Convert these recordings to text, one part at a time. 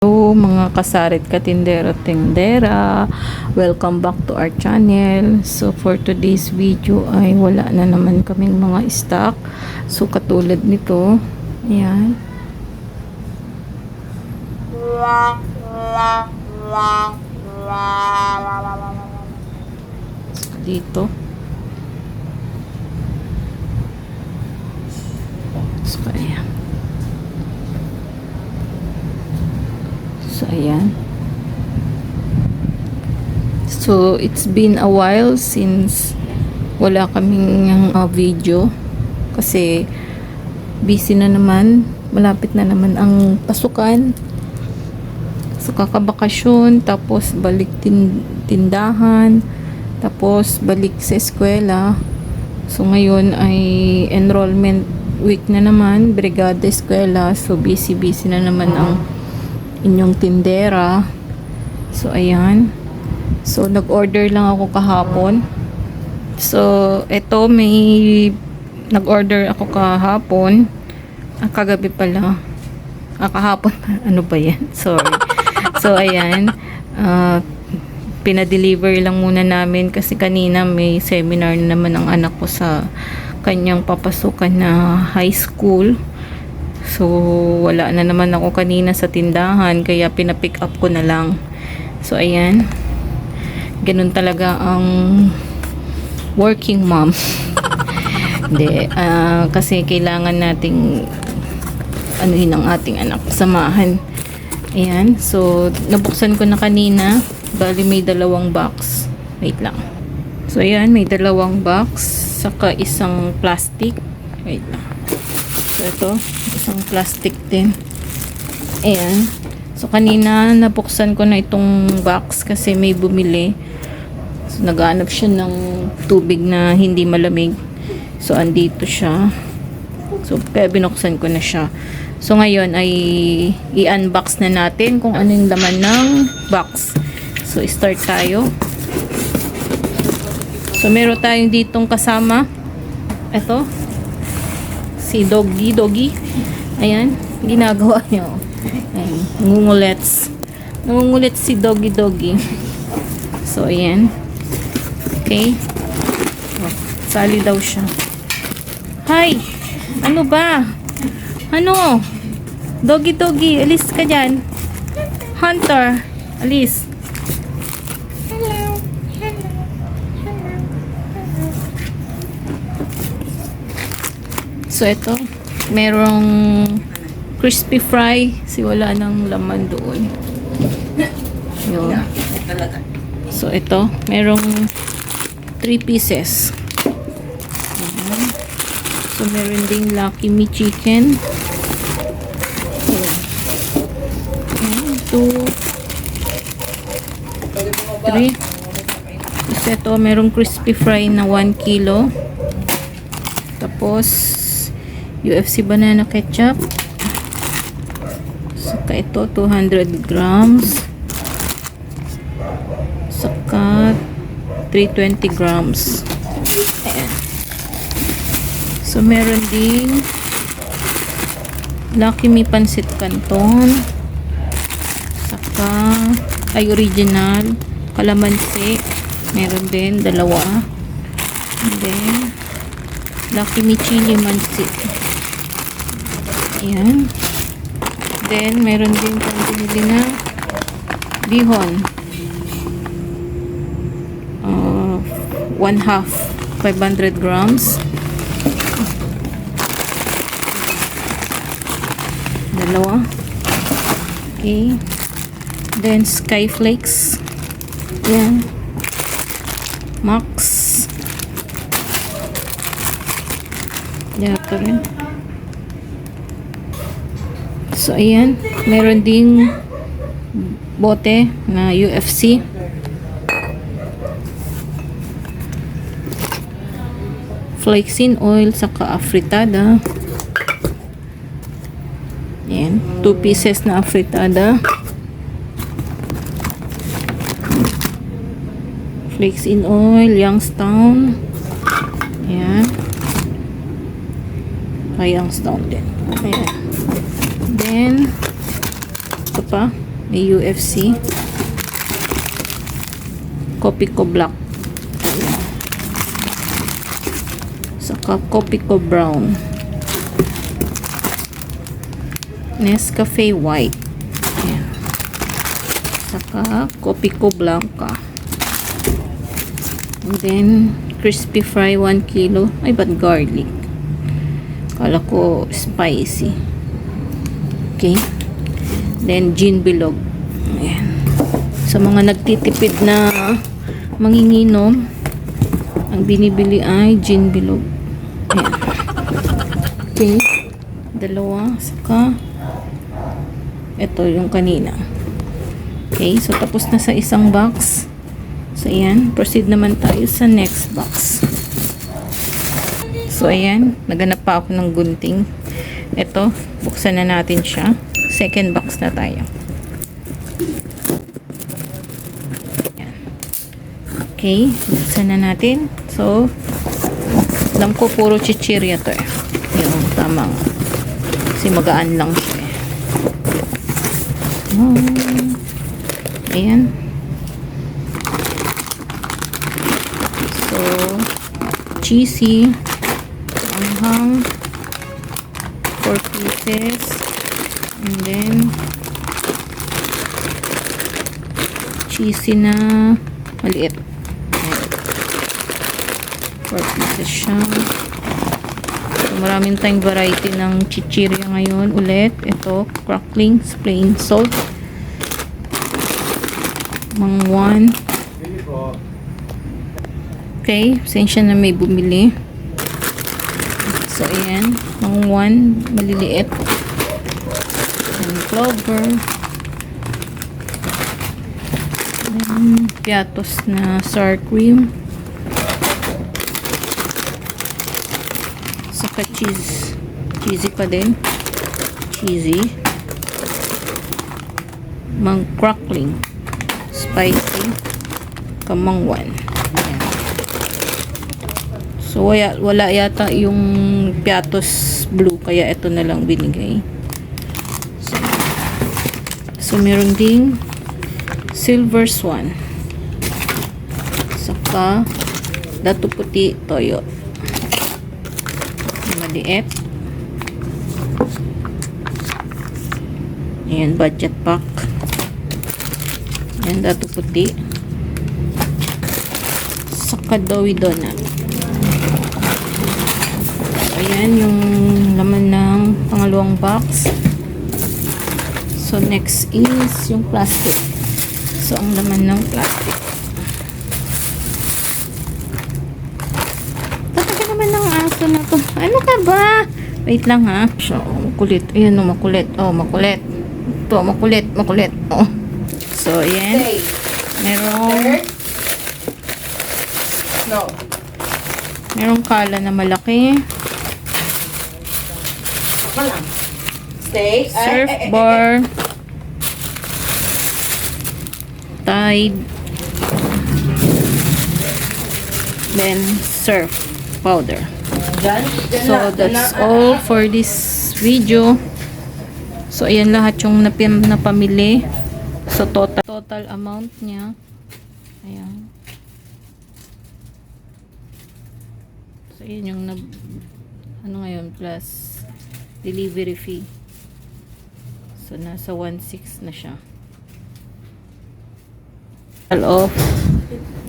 Hello mga kasarit katindero tindera, welcome back to our channel. So for today's video ay wala na naman kaming mga stock. So katulad nito, ayan. Dito. So ayan. So, ayan. So, it's been a while since wala kaming video. Kasi, busy na naman. Malapit na naman ang pasukan. So, kakabakasyon. Tapos, balik tindahan. Tapos, balik sa eskwela. So, ngayon ay enrollment week na naman. Brigada eskwela. So, busy-busy na naman ang inyong tindera. So ayan, so nag-order lang ako kahapon. So eto, may nag-order ako kahapon, kagabi pala, kahapon ano ba yan, sorry. So ayan, pinadeliver lang muna namin kasi kanina may seminar na naman ang anak ko sa kanyang papasukan na high school. So, wala na naman ako kanina sa tindahan, kaya pinapick up ko na lang. So, ayan. Ganun talaga ang working mom. Hindi, kasi kailangan nating anuhin ang ating anak, samahan. Ayan. So, nabuksan ko na kanina. Bali, may 2 box. Wait lang. So, ayan, may 2 box, saka isang plastic. Wait lang. So, ito, isang plastic din. Ayan. So, kanina, nabuksan ko na itong box kasi may bumili. So, naghahanap siya ng tubig na hindi malamig. So, andito siya. So, kaya binuksan ko na siya. So, ngayon ay i-unbox na natin kung ano yung laman ng box. So, start tayo. So, meron tayong ditong kasama. Ito. Si Doggy. Ayan, ginagawa niya. Ayan, nangungulit si Doggy. So, ayan. Okay. Oh, sali daw siya. Hi! Ano ba? Ano? Doggy, alis ka dyan. Hunter, alis. So, ito, merong crispy fry. Si wala nang laman doon. Yun. So, ito, merong 3 pieces. Ayan. So, meron ding Lucky Me chicken. Ayan. 2, 3. So, ito, merong crispy fry na 1 kilo. Tapos, UFC banana ketchup. Saka ito 200 grams. Saka 320 grams. Ayan. So meron ding Lucky Me Pancit Canton. Saka ay original kalamansi. Meron din 2. And then Lucky Me Chili Mansi. Ayan. Then, meron din tayong binili na bihon. 1/2, 500 grams. 2. Okay. Then, Sky Flakes. Ayan. Max. Ayan, ito rin. So, ayan. Meron ding bote na UFC. Flaxseed oil, saka afritada. Ayan. 2 pieces na afritada. Flaxseed oil, Youngstown. Ayan. Youngstown din. Ayan. Then, ito pa. May UFC. Copico Black. Saka Copico Brown. Nescafe White. Ayan. Saka Copico Blanca. And then, crispy fry 1 kilo. Ay, ba't garlic? Kala ko spicy. Okay. Then, gin bilog. Ayan. Sa mga nagtitipid na manginginom, ang binibili ay gin bilog. Ayan. Okay. Dalawa. Saka, ito yung kanina. Okay. So, tapos na sa isang box. So, ayan. Proceed naman tayo sa next box. So, ayan. Naganap pa ako ng gunting. Ito. Buksan na natin siya. Second box na tayo. Ayan. Okay. Buksan na natin. So, alam ko puro chichirya to eh. Yung tamang. Kasi magaan lang siya eh. Ayan. Cheesy, anghang, 4 pieces, and then cheesy na maliit. 4 pieces siya. So, maraming tayong variety ng chichirya ngayon ulit. Ito, crackling, plain salt, mangwan. Okay, pasensya na may bumili. So, ayan. Mangwan, maliliit. And clover. Then, piatos na sour cream. Saka cheese. Cheesy pa din. Cheesy. Mang crackling. Spicy. Kamangwan. So, wala yata yung piatos blue. Kaya ito na lang binigay. So meron ding silver swan. Saka, dato puti toyo. Maliit. Ayan, budget pack. Ayan, dato puti. Saka doughy donut. Ayan yung laman ng pangalawang box. So, next is yung plastic. So, ang laman ng plastic. Talaga naman ng aso na to. Ano ka ba? Wait lang ha. So, makulit. Ayan o, makulit. Oh, makulit. Ito, makulit. Makulit. Oh. So, ayan. Merong merong kala na malaki. Stay. Surf bar. Tide. Then surf powder. So that's all for this video. So ayan lahat yung napamili. So total amount niya. Ayan. So ayan yung ano ngayon plus delivery fee. So nasa 1.6 na siya. Total of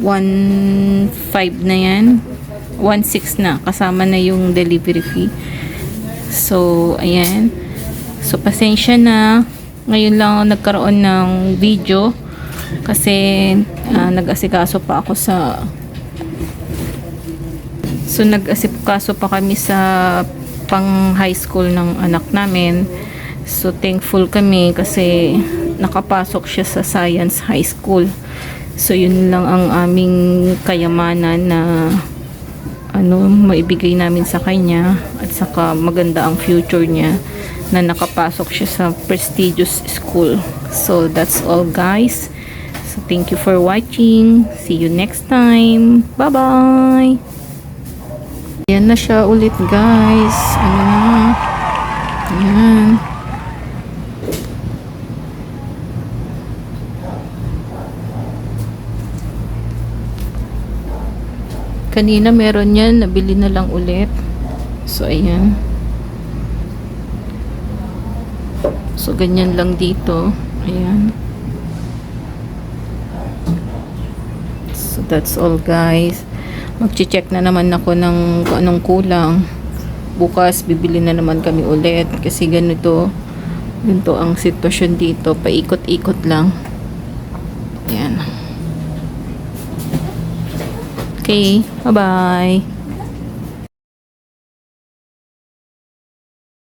1.5 na yan. 1.6 na kasama na yung delivery fee. So ayan. So pasensya na. Ngayon lang ako nagkaroon ng video kasi nag-asikaso pa ako sa nag-asikaso pa kami sa pang high school ng anak namin. So thankful kami kasi nakapasok siya sa Science High School. So yun lang ang aming kayamanan na maibigay namin sa kanya at saka maganda ang future niya na nakapasok siya sa prestigious school. So that's all guys. So thank you for watching. See you next time. Bye bye. Yan na siya ulit guys. Ayan. Kanina meron yan, nabili na lang ulit. So, ayan. So, ganyan lang dito. Ayan. So, that's all guys. Mag-check na naman ako ng kung anong kulang. Bukas, bibili na naman kami ulit. Kasi ganito ang sitwasyon dito. Paikot-ikot lang. Ayan. Okay. Bye-bye.